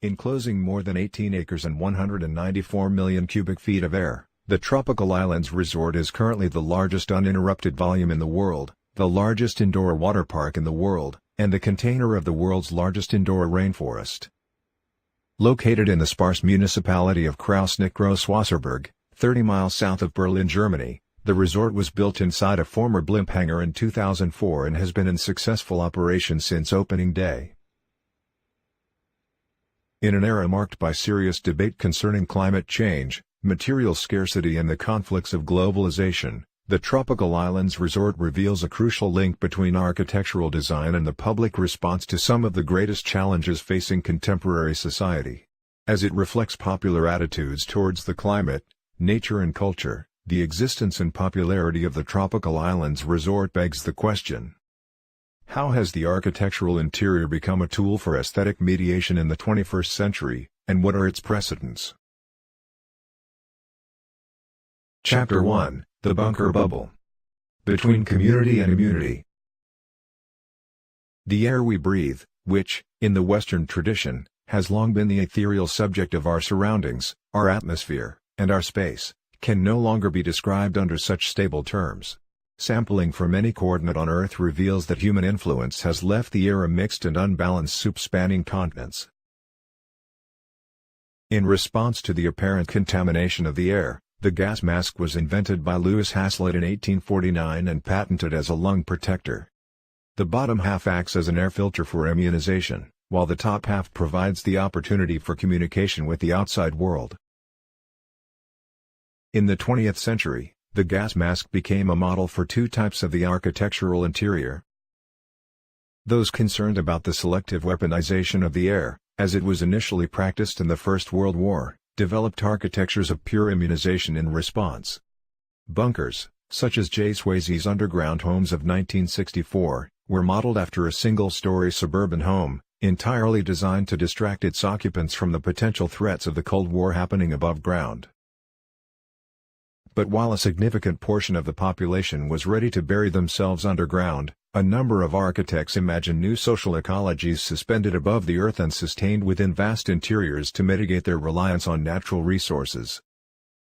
Enclosing more than 18 acres and 194 million cubic feet of air, the Tropical Islands Resort is currently the largest uninterrupted volume in the world, the largest indoor water park in the world, and the container of the world's largest indoor rainforest. Located in the sparse municipality of Krausnick-Groß-Wasserburg, 30 miles south of Berlin, Germany, the resort was built inside a former blimp hangar in 2004 and has been in successful operation since opening day. In an era marked by serious debate concerning climate change, material scarcity and the conflicts of globalization, the Tropical Islands Resort reveals a crucial link between architectural design and the public response to some of the greatest challenges facing contemporary society. As it reflects popular attitudes towards the climate, nature and culture, the existence and popularity of the Tropical Islands Resort begs the question: how has the architectural interior become a tool for aesthetic mediation in the 21st century, and what are its precedents? Chapter 1: The Bunker Bubble. Between Community and Immunity. The air we breathe, which, in the Western tradition, has long been the ethereal subject of our surroundings, our atmosphere, and our space, can no longer be described under such stable terms. Sampling from any coordinate on Earth reveals that human influence has left the air a mixed and unbalanced soup spanning continents. In response to the apparent contamination of the air, the gas mask was invented by Louis Haslet in 1849 and patented as a lung protector. The bottom half acts as an air filter for immunization, while the top half provides the opportunity for communication with the outside world. In the 20th century, the gas mask became a model for two types of the architectural interior. Those concerned about the selective weaponization of the air, as it was initially practiced in the First World War, developed architectures of pure immunization in response. Bunkers, such as J. Swayze's underground homes of 1964, were modeled after a single-story suburban home, entirely designed to distract its occupants from the potential threats of the Cold War happening above ground. But while a significant portion of the population was ready to bury themselves underground, a number of architects imagined new social ecologies suspended above the earth and sustained within vast interiors to mitigate their reliance on natural resources.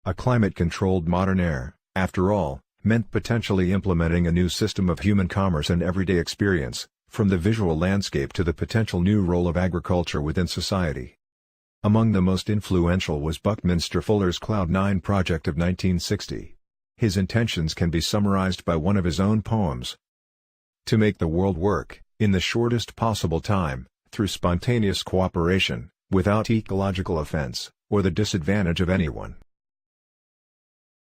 A climate-controlled modern air, after all, meant potentially implementing a new system of human commerce and everyday experience, from the visual landscape to the potential new role of agriculture within society. Among the most influential was Buckminster Fuller's Cloud9 project of 1960. His intentions can be summarized by one of his own poems: to make the world work, in the shortest possible time, through spontaneous cooperation, without ecological offense, or the disadvantage of anyone.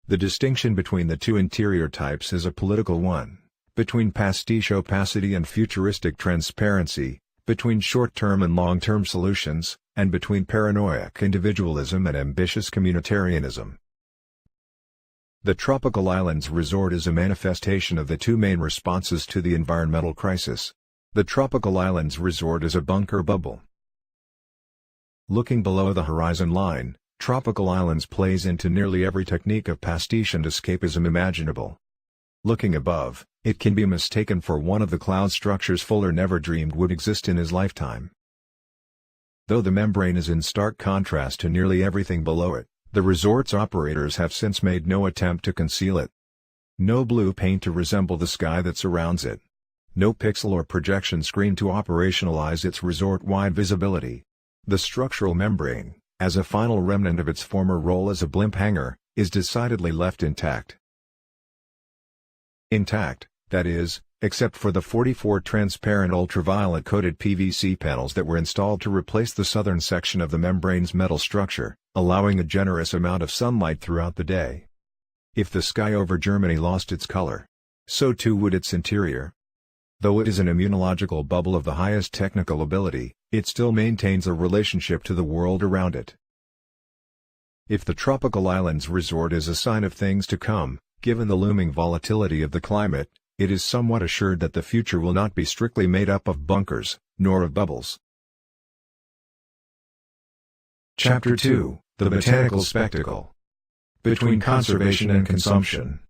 The distinction between the two interior types is a political one, between pastiche opacity and futuristic transparency, between short-term and long-term solutions, and between paranoiac individualism and ambitious communitarianism. The Tropical Islands Resort is a manifestation of the two main responses to the environmental crisis. The Tropical Islands Resort is a bunker bubble. Looking below the horizon line, Tropical Islands plays into nearly every technique of pastiche and escapism imaginable. Looking above, it can be mistaken for one of the cloud structures Fuller never dreamed would exist in his lifetime. Though the membrane is in stark contrast to nearly everything below it, the resort's operators have since made no attempt to conceal it. No blue paint to resemble the sky that surrounds it. No pixel or projection screen to operationalize its resort-wide visibility. The structural membrane, as a final remnant of its former role as a blimp hangar, is decidedly left intact. Intact, that is, except for the 44 transparent ultraviolet-coated PVC panels that were installed to replace the southern section of the membrane's metal structure, allowing a generous amount of sunlight throughout the day. If the sky over Germany lost its color, so too would its interior. Though it is an immunological bubble of the highest technical ability, it still maintains a relationship to the world around it. If the Tropical Islands Resort is a sign of things to come, given the looming volatility of the climate, it is somewhat assured that the future will not be strictly made up of bunkers, nor of bubbles. Chapter 2: The Botanical Spectacle. Between Conservation and Consumption.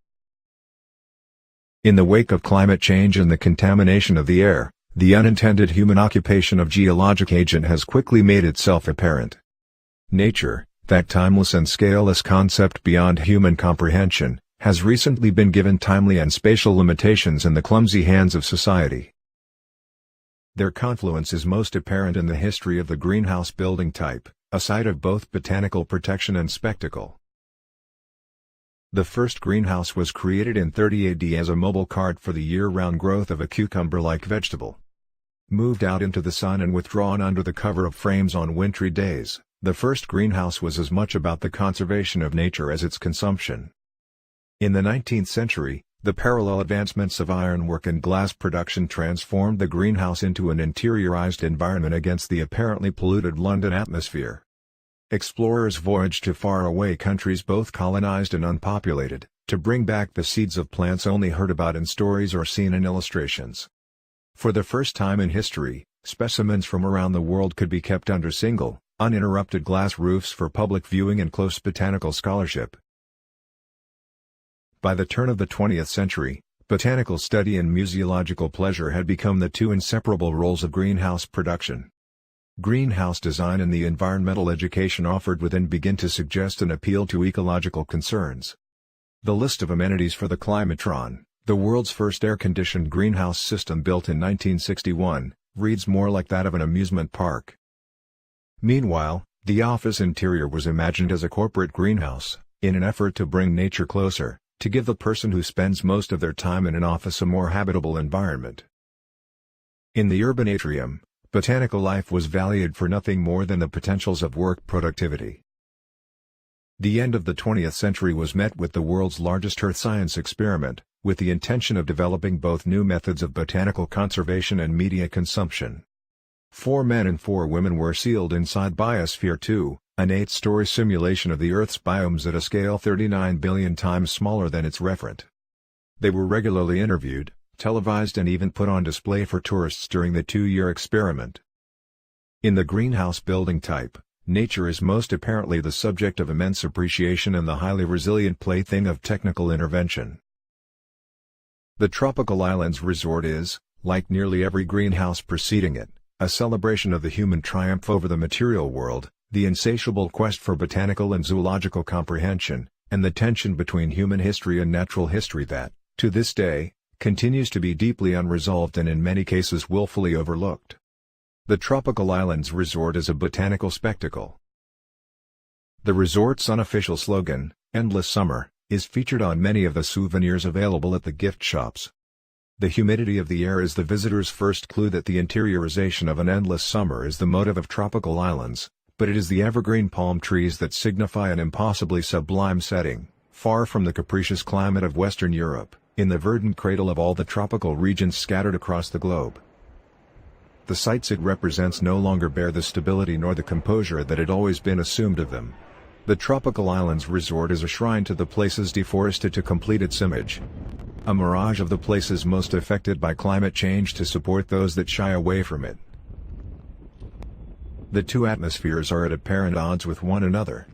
In the wake of climate change and the contamination of the air, the unintended human occupation of geologic agent has quickly made itself apparent. Nature, that timeless and scaleless concept beyond human comprehension, has recently been given timely and spatial limitations in the clumsy hands of society. Their confluence is most apparent in the history of the greenhouse building type, a site of both botanical protection and spectacle. The first greenhouse was created in 30 AD as a mobile cart for the year-round growth of a cucumber-like vegetable. Moved out into the sun and withdrawn under the cover of frames on wintry days, the first greenhouse was as much about the conservation of nature as its consumption. In the 19th century, the parallel advancements of ironwork and glass production transformed the greenhouse into an interiorized environment against the apparently polluted London atmosphere. Explorers voyaged to faraway countries both colonized and unpopulated, to bring back the seeds of plants only heard about in stories or seen in illustrations. For the first time in history, specimens from around the world could be kept under single, uninterrupted glass roofs for public viewing and close botanical scholarship. By the turn of the 20th century, botanical study and museological pleasure had become the two inseparable roles of greenhouse production. Greenhouse design and the environmental education offered within begin to suggest an appeal to ecological concerns. The list of amenities for the climatron, the world's first air-conditioned greenhouse system built in 1961, reads more like that of an amusement park. Meanwhile, the office interior was imagined as a corporate greenhouse, in an effort to bring nature closer, to give the person who spends most of their time in an office a more habitable environment. In the urban atrium, botanical life was valued for nothing more than the potentials of work productivity. The end of the 20th century was met with the world's largest earth science experiment, with the intention of developing both new methods of botanical conservation and media consumption. 4 men and 4 women were sealed inside Biosphere 2, an 8-story simulation of the Earth's biomes at a scale 39 billion times smaller than its referent. They were regularly interviewed, televised and even put on display for tourists during the 2-year experiment. In the greenhouse building type, nature is most apparently the subject of immense appreciation and the highly resilient plaything of technical intervention. The Tropical Islands Resort is, like nearly every greenhouse preceding it, a celebration of the human triumph over the material world, the insatiable quest for botanical and zoological comprehension, and the tension between human history and natural history that, to this day, continues to be deeply unresolved and in many cases willfully overlooked. The Tropical Islands Resort is a botanical spectacle. The resort's unofficial slogan, "Endless Summer," is featured on many of the souvenirs available at the gift shops. The humidity of the air is the visitor's first clue that the interiorization of an endless summer is the motive of tropical islands, but it is the evergreen palm trees that signify an impossibly sublime setting, far from the capricious climate of Western Europe, in the verdant cradle of all the tropical regions scattered across the globe. The sites it represents no longer bear the stability nor the composure that had always been assumed of them. The Tropical Islands Resort is a shrine to the places deforested to complete its image. A mirage of the places most affected by climate change to support those that shy away from it. The two atmospheres are at apparent odds with one another.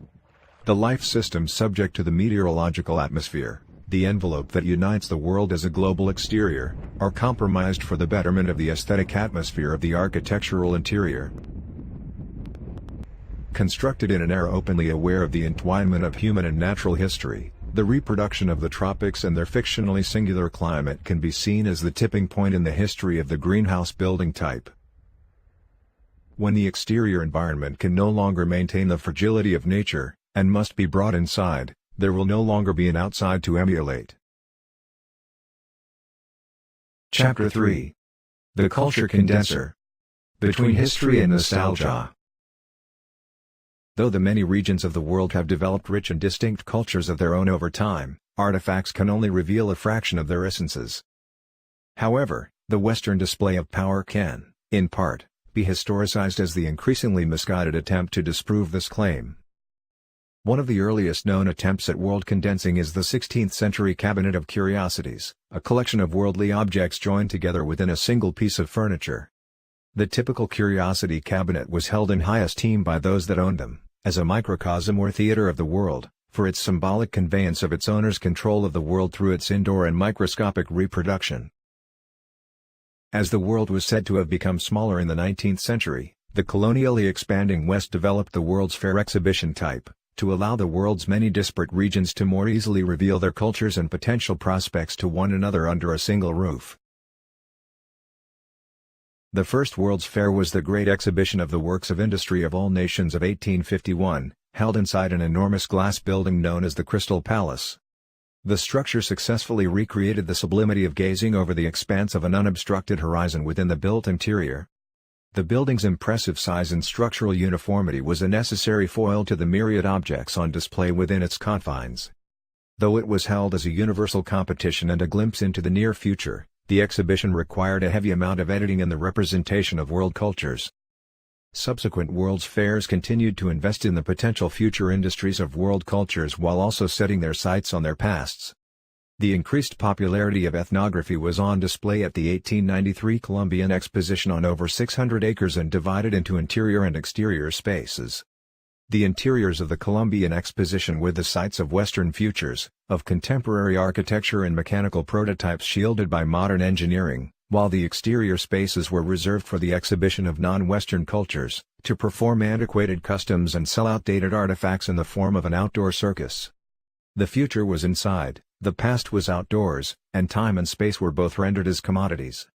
The life systems subject to the meteorological atmosphere, the envelope that unites the world as a global exterior, are compromised for the betterment of the aesthetic atmosphere of the architectural interior. Constructed in an era openly aware of the entwinement of human and natural history, the reproduction of the tropics and their fictionally singular climate can be seen as the tipping point in the history of the greenhouse building type. When the exterior environment can no longer maintain the fragility of nature, and must be brought inside, there will no longer be an outside to emulate. Chapter 3. The Culture Condenser. Between History and Nostalgia. Though the many regions of the world have developed rich and distinct cultures of their own over time, artifacts can only reveal a fraction of their essences. However, the Western display of power can, in part, be historicized as the increasingly misguided attempt to disprove this claim. One of the earliest known attempts at world condensing is the 16th-century Cabinet of Curiosities, a collection of worldly objects joined together within a single piece of furniture. The typical curiosity cabinet was held in high esteem by those that owned them, as a microcosm or theater of the world, for its symbolic conveyance of its owner's control of the world through its indoor and microscopic reproduction. As the world was said to have become smaller in the 19th century, the colonially expanding West developed the World's Fair exhibition type, to allow the world's many disparate regions to more easily reveal their cultures and potential prospects to one another under a single roof. The first World's Fair was the Great Exhibition of the Works of Industry of All Nations of 1851, held inside an enormous glass building known as the Crystal Palace. The structure successfully recreated the sublimity of gazing over the expanse of an unobstructed horizon within the built interior. The building's impressive size and structural uniformity was a necessary foil to the myriad objects on display within its confines. Though it was held as a universal competition and a glimpse into the near future, the exhibition required a heavy amount of editing in the representation of world cultures. Subsequent World's Fairs continued to invest in the potential future industries of world cultures while also setting their sights on their pasts. The increased popularity of ethnography was on display at the 1893 Columbian Exposition on over 600 acres and divided into interior and exterior spaces. The interiors of the Columbian Exposition were the sites of Western futures, of contemporary architecture and mechanical prototypes shielded by modern engineering, while the exterior spaces were reserved for the exhibition of non-Western cultures, to perform antiquated customs and sell outdated artifacts in the form of an outdoor circus. The future was inside, the past was outdoors, and time and space were both rendered as commodities.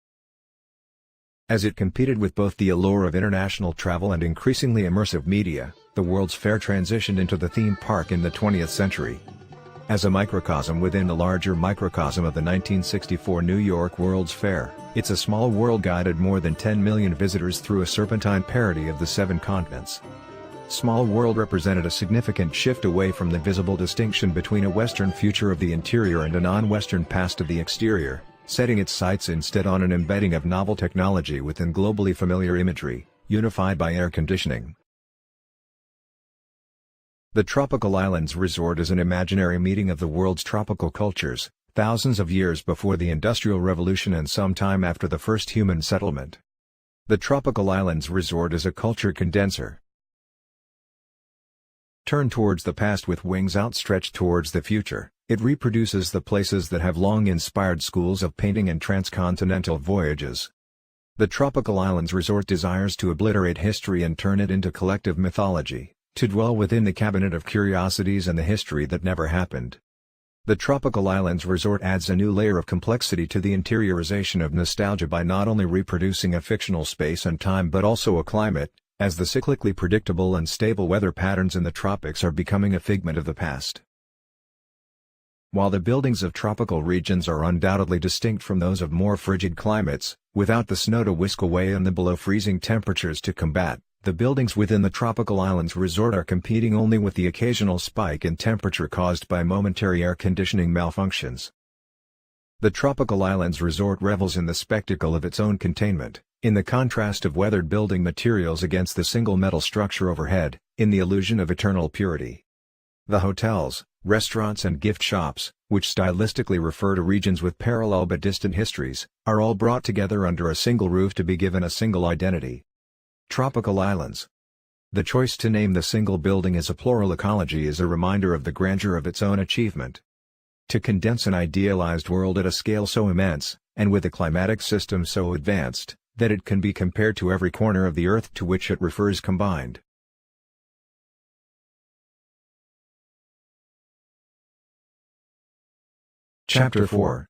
As it competed with both the allure of international travel and increasingly immersive media, the World's Fair transitioned into the theme park in the 20th century. As a microcosm within the larger microcosm of the 1964 New York World's Fair, It's a Small World guided more than 10 million visitors through a serpentine parody of the 7 continents. Small World represented a significant shift away from the visible distinction between a Western future of the interior and a non-Western past of the exterior, setting its sights instead on an embedding of novel technology within globally familiar imagery, unified by air conditioning. The Tropical Islands Resort is an imaginary meeting of the world's tropical cultures, thousands of years before the Industrial Revolution and some time after the first human settlement. The Tropical Islands Resort is a culture condenser. Turned towards the past with wings outstretched towards the future, it reproduces the places that have long inspired schools of painting and transcontinental voyages. The Tropical Islands Resort desires to obliterate history and turn it into collective mythology, to dwell within the cabinet of curiosities and the history that never happened. The Tropical Islands Resort adds a new layer of complexity to the interiorization of nostalgia by not only reproducing a fictional space and time but also a climate, as the cyclically predictable and stable weather patterns in the tropics are becoming a figment of the past. While the buildings of tropical regions are undoubtedly distinct from those of more frigid climates, without the snow to whisk away and the below-freezing temperatures to combat, the buildings within the Tropical Islands Resort are competing only with the occasional spike in temperature caused by momentary air conditioning malfunctions. The Tropical Islands Resort revels in the spectacle of its own containment, in the contrast of weathered building materials against the single metal structure overhead, in the illusion of eternal purity. The hotels, restaurants and gift shops, which stylistically refer to regions with parallel but distant histories, are all brought together under a single roof to be given a single identity. Tropical Islands. The choice to name the single building as a plural ecology is a reminder of the grandeur of its own achievement. To condense an idealized world at a scale so immense, and with a climatic system so advanced, that it can be compared to every corner of the earth to which it refers combined. Chapter 4.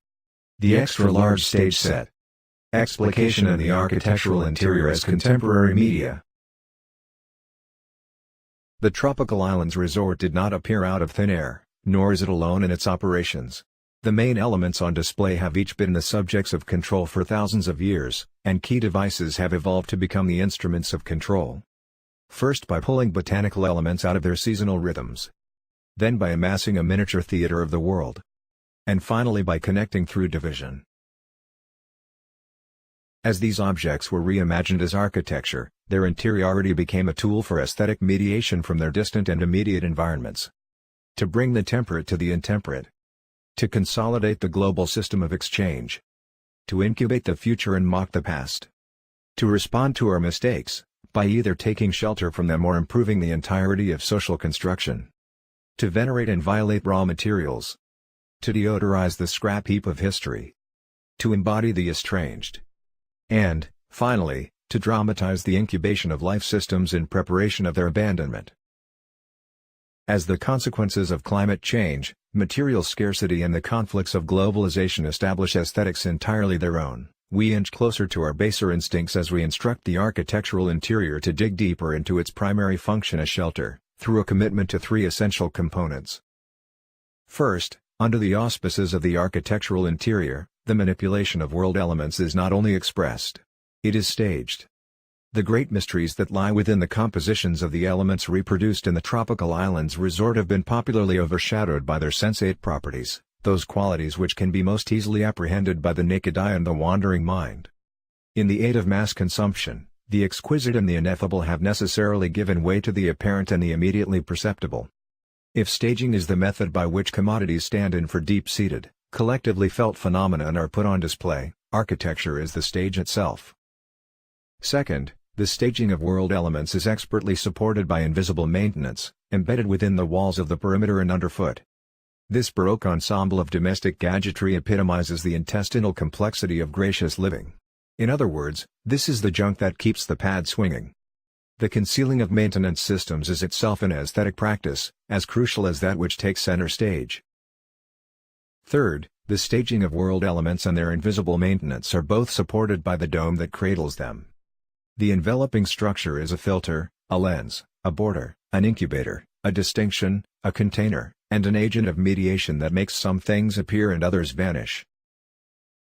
The Extra-Large Stage Set. Explication and the Architectural Interior as Contemporary Media. The Tropical Islands Resort did not appear out of thin air, nor is it alone in its operations. The main elements on display have each been the subjects of control for thousands of years, and key devices have evolved to become the instruments of control. First by pulling botanical elements out of their seasonal rhythms. Then by amassing a miniature theater of the world. And finally by connecting through division. As these objects were reimagined as architecture, their interiority became a tool for aesthetic mediation from their distant and immediate environments. To bring the temperate to the intemperate. To consolidate the global system of exchange. To incubate the future and mock the past. To respond to our mistakes, by either taking shelter from them or improving the entirety of social construction. To venerate and violate raw materials. To deodorize the scrap heap of history. To embody the estranged. And, finally, to dramatize the incubation of life systems in preparation of their abandonment. As the consequences of climate change, material scarcity and the conflicts of globalization establish aesthetics entirely their own, we inch closer to our baser instincts as we instruct the architectural interior to dig deeper into its primary function as shelter, through a commitment to three essential components. First, under the auspices of the architectural interior, the manipulation of world elements is not only expressed. It is staged. The great mysteries that lie within the compositions of the elements reproduced in the tropical islands resort have been popularly overshadowed by their sensate properties, those qualities which can be most easily apprehended by the naked eye and the wandering mind. In the age of mass consumption, the exquisite and the ineffable have necessarily given way to the apparent and the immediately perceptible. If staging is the method by which commodities stand in for deep-seated, collectively felt phenomena and are put on display, architecture is the stage itself. Second, the staging of world elements is expertly supported by invisible maintenance, embedded within the walls of the perimeter and underfoot. This Baroque ensemble of domestic gadgetry epitomizes the intestinal complexity of gracious living. In other words, this is the junk that keeps the pad swinging. The concealing of maintenance systems is itself an aesthetic practice, as crucial as that which takes center stage. Third, the staging of world elements and their invisible maintenance are both supported by the dome that cradles them. The enveloping structure is a filter, a lens, a border, an incubator, a distinction, a container, and an agent of mediation that makes some things appear and others vanish.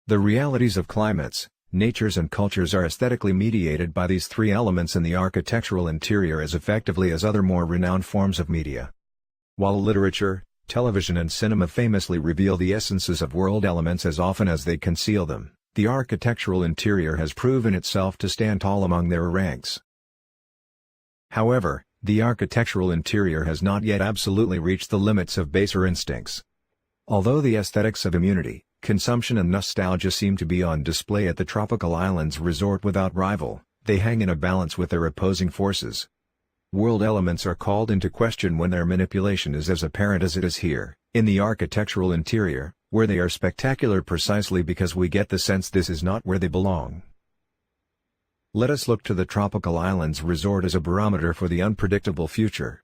The realities of climates, natures and cultures are aesthetically mediated by these three elements in the architectural interior as effectively as other more renowned forms of media. While literature, television and cinema famously reveal the essences of world elements as often as they conceal them, the architectural interior has proven itself to stand tall among their ranks. However, the architectural interior has not yet absolutely reached the limits of baser instincts. Although the aesthetics of immunity, consumption and nostalgia seem to be on display at the tropical islands resort without rival, they hang in a balance with their opposing forces. World elements are called into question when their manipulation is as apparent as it is here, in the architectural interior, where they are spectacular precisely because we get the sense this is not where they belong. Let us look to the tropical islands resort as a barometer for the unpredictable future.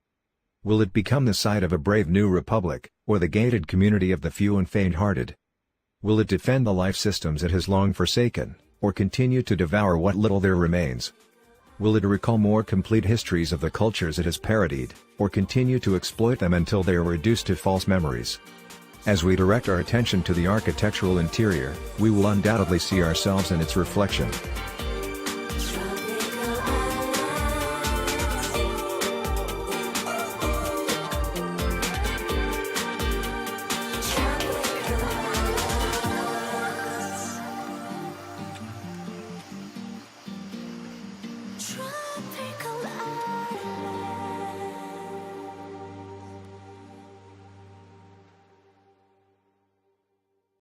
Will it become the site of a brave new republic, or the gated community of the few and faint-hearted? Will it defend the life systems it has long forsaken, or continue to devour what little there remains? Will it recall more complete histories of the cultures it has parodied, or continue to exploit them until they are reduced to false memories? As we direct our attention to the architectural interior, we will undoubtedly see ourselves in its reflection.